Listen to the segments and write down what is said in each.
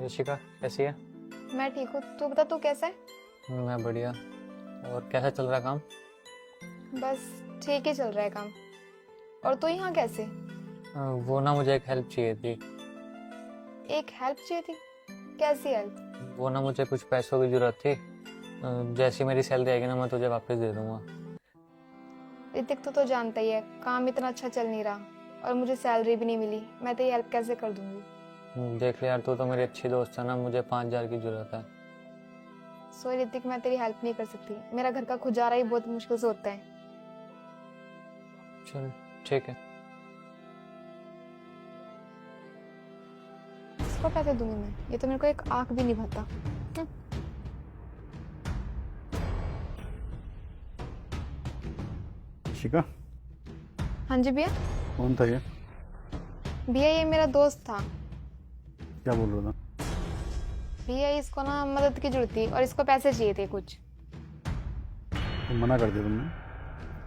ऋषिका कैसी है? मैं ठीक हूँ। तू बता, तू कैसा है? मैं बढ़िया। और कैसा चल रहा काम? बस ठीक ही चल रहा है काम। और तू यहाँ कैसे? वो ना मुझे एक हेल्प चाहिए थी। एक हेल्प चाहिए थी? कैसी हेल्प? वो ना मुझे कुछ पैसों की ज़रूरत थी। जैसी मेरी सैलरी आएगी ना मैं तुझे वापस दे दूँगा। ऋतिक, तो जानता ही है काम इतना अच्छा चल नहीं रहा और मुझे सैलरी भी नहीं मिली। मैं तेरी हेल्प कैसे कर दूंगी? देख ले यार, तू तो मेरी अच्छी दोस्त है ना, मुझे 5,000 की ज़रूरत है। सॉरी ऋतिक, मैं तेरी हेल्प नहीं कर सकती। मेरा घर का गुजारा ही बहुत मुश्किल से होता है। चल ठीक है। इसको पैसे दूंगी मैं? ये तो मेरे को एक आंख भी नहीं भरता। शिका, हाँ जी भैया। कौन था ये? भैया ये मेरा दोस्त था। क्या बोल रहा था? भैया इसको ना मदद की जरूरत थी और इसको पैसे चाहिए थे कुछ। तो मना कर दिया तुमने?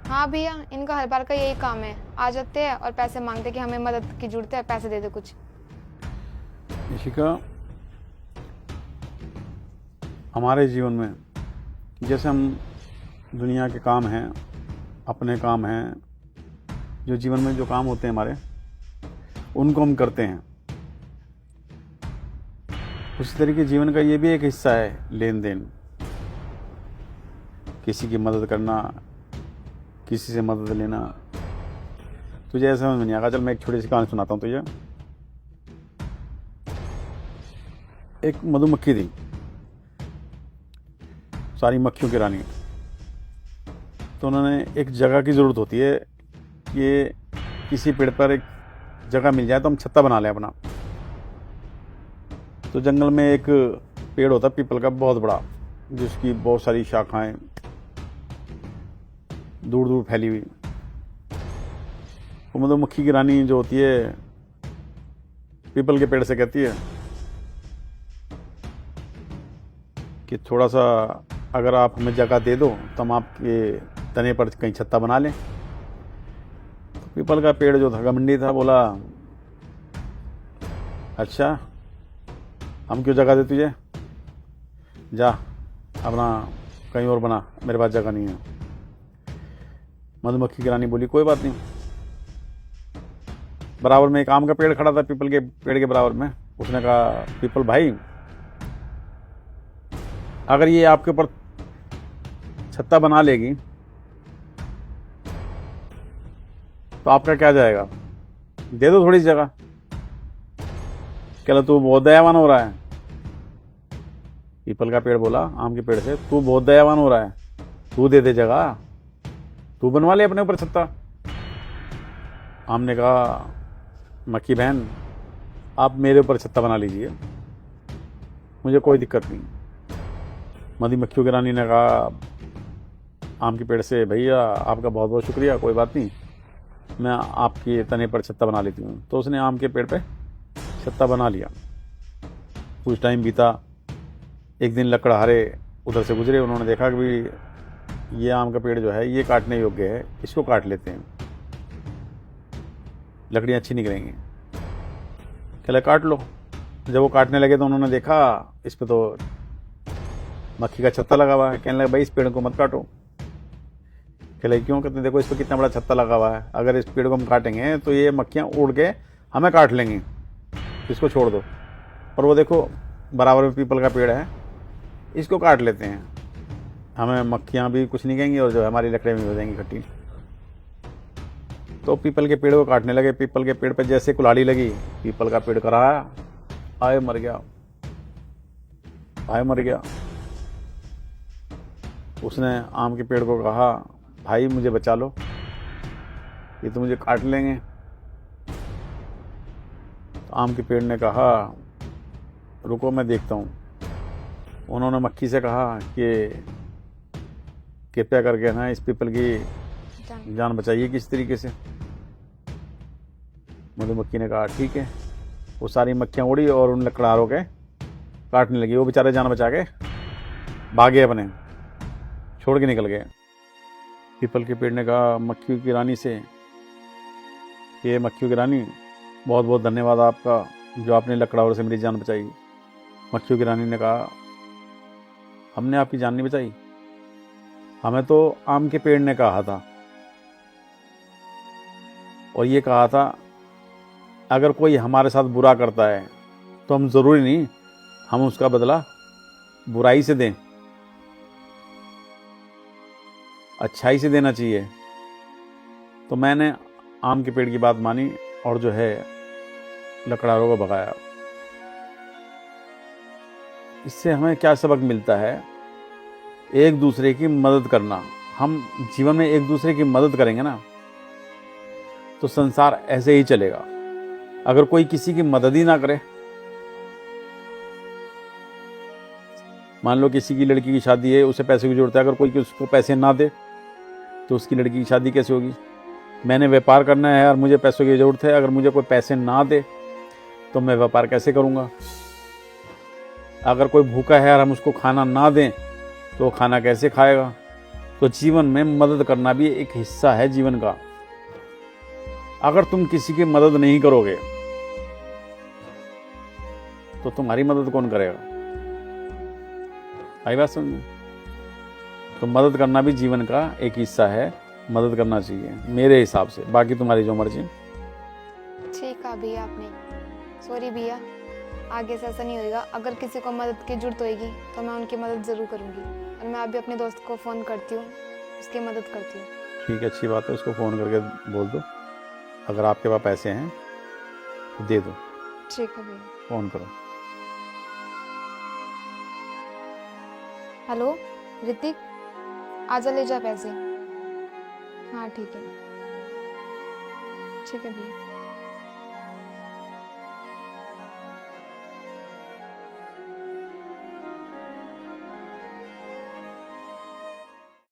हाँ भैया, इनका हर बार का यही काम है। आ जाते हैं और पैसे मांगते कि हमें मदद की जरूरत है, पैसे दे दे कुछ। शिका, हमारे जीवन में जैसे हम दुनिया के काम हैं, अपने काम हैं, जो जीवन में जो काम होते हैं हमारे, उनको हम करते हैं। उसी तरीके जीवन का ये भी एक हिस्सा है, लेन देन, किसी की मदद करना, किसी से मदद लेना। तुझे ऐसा समझ में नहीं आएगा। चल मैं एक छोटी सी कहानी सुनाता हूँ तुझे। एक मधुमक्खी थी, सारी मक्खियों की रानी। तो उन्होंने एक जगह की ज़रूरत होती है कि किसी पेड़ पर एक जगह मिल जाए तो हम छत्ता बना लें अपना। तो जंगल में एक पेड़ होता पीपल का, बहुत बड़ा, जिसकी बहुत सारी शाखाएं दूर दूर फैली हुई। तो मधुमक्खी की रानी जो होती है पीपल के पेड़ से कहती है कि थोड़ा सा अगर आप हमें जगह दे दो तो हम आपके तने पर कहीं छत्ता बना लें। तो पीपल का पेड़ जो था घमंडी था, बोला अच्छा हम क्यों जगह दे तुझे, जा अपना कहीं और बना, मेरे पास जगह नहीं है। मधुमक्खी की रानी बोली कोई बात नहीं। बराबर में एक आम का पेड़ खड़ा था पीपल के पेड़ के बराबर में। उसने कहा पीपल भाई, अगर ये आपके ऊपर छत्ता बना लेगी तो आपका क्या जाएगा, दे दो थोड़ी सी जगह। कहला तू बहुत दयावान हो रहा है। पीपल का पेड़ बोला आम के पेड़ से, तू बहुत दयावान हो रहा है, तू दे दे जगह, तू बनवा ले अपने ऊपर छत्ता। आम ने कहा मक्खी बहन, आप मेरे ऊपर छत्ता बना लीजिए, मुझे कोई दिक्कत नहीं। मधुमक्खियों की रानी ने कहा आम के पेड़ से, भैया आपका बहुत बहुत शुक्रिया, कोई बात नहीं, मैं आपके तने पर छत्ता बना लेती हूँ। तो उसने आम के पेड़ पे छत्ता बना लिया। कुछ टाइम बीता। एक दिन लकड़हारे उधर से गुजरे। उन्होंने देखा कि भी ये आम का पेड़ जो है ये काटने योग्य है, इसको काट लेते हैं, लकड़ियाँ अच्छी निकलेंगी। कहला काट लो। जब वो काटने लगे तो उन्होंने देखा इस पे तो मक्खी का छत्ता लगा हुआ है। कहने लगा भाई इस पेड़ को मत काटो। कहले क्यों? कहते देखो इस पर कितना बड़ा छत्ता लगा हुआ है, अगर इस पेड़ को हम काटेंगे तो ये मक्खियाँ उड़ के हमें काट लेंगी, इसको छोड़ दो। और वो देखो बराबर में पीपल का पेड़ है, इसको काट लेते हैं, हमें मक्खियाँ भी कुछ नहीं कहेंगी और जो हमारी लकड़ियाँ भी हो जाएंगी खट्टी। तो पीपल के पेड़ को काटने लगे। पीपल के पेड़ पर जैसे कुल्हाड़ी लगी, पीपल का पेड़ कराया, आए मर गया, आए मर गया। उसने आम के पेड़ को कहा भाई मुझे बचा लो, ये तो मुझे काट लेंगे। तो आम के पेड़ ने कहा रुको मैं देखता हूँ। उन्होंने मक्खी से कहा कि कृपया करके ना इस पीपल की जान बचाइए किस तरीके से। मधुमक्खी ने कहा ठीक है। वो सारी मक्खियाँ उड़ी और उन लकड़हारों के काटने लगी। वो बेचारे जान बचा के भागे, अपने छोड़ के निकल गए। पीपल के पेड़ ने कहा मक्खियों की रानी से कि मक्खियों की रानी बहुत बहुत धन्यवाद आपका, जो आपने लकड़हारों से मेरी जान बचाई। मक्खियों की रानी ने कहा, हमने आपकी जान नहीं बचाई, हमें तो आम के पेड़ ने कहा था, और ये कहा था अगर कोई हमारे साथ बुरा करता है तो हम ज़रूरी नहीं हम उसका बदला बुराई से दें, अच्छाई से देना चाहिए। तो मैंने आम के पेड़ की बात मानी और जो है लकड़हारों को भगाया। इससे हमें क्या सबक मिलता है? एक दूसरे की मदद करना। हम जीवन में एक दूसरे की मदद करेंगे ना तो संसार ऐसे ही चलेगा। अगर कोई किसी की मदद ही ना करे, मान लो किसी की लड़की की शादी है, उसे पैसे की जरूरत है, अगर कोई उसको पैसे ना दे तो उसकी लड़की की शादी कैसे होगी? मैंने व्यापार करना है और मुझे पैसों की ज़रूरत है, अगर मुझे कोई पैसे ना दे तो मैं व्यापार कैसे करूँगा? अगर कोई भूखा है और हम उसको खाना ना दें तो वो खाना कैसे खाएगा? तो जीवन में मदद करना भी एक हिस्सा है जीवन का। अगर तुम किसी की मदद नहीं करोगे तो तुम्हारी मदद कौन करेगा? आई बात समझ में? तो मदद करना भी जीवन का एक हिस्सा है, मदद करना चाहिए मेरे हिसाब से। बाकी तुम्हारी जो मर्जी। ठीक कहा भैया आपने। सॉरी भैया, आगे से ऐसा नहीं होएगा। अगर किसी को मदद की जरूरत होएगी तो मैं उनकी मदद ज़रूर करूँगी, और मैं अभी अपने दोस्त को फ़ोन करती हूँ, उसकी मदद करती हूँ। ठीक है, अच्छी बात है। उसको फ़ोन करके बोल दो अगर आपके पास पैसे हैं तो दे दो। ठीक है भैया। फ़ोन करो। हेलो ऋतिक, आजा ले जा पैसे। हाँ ठीक है भैया।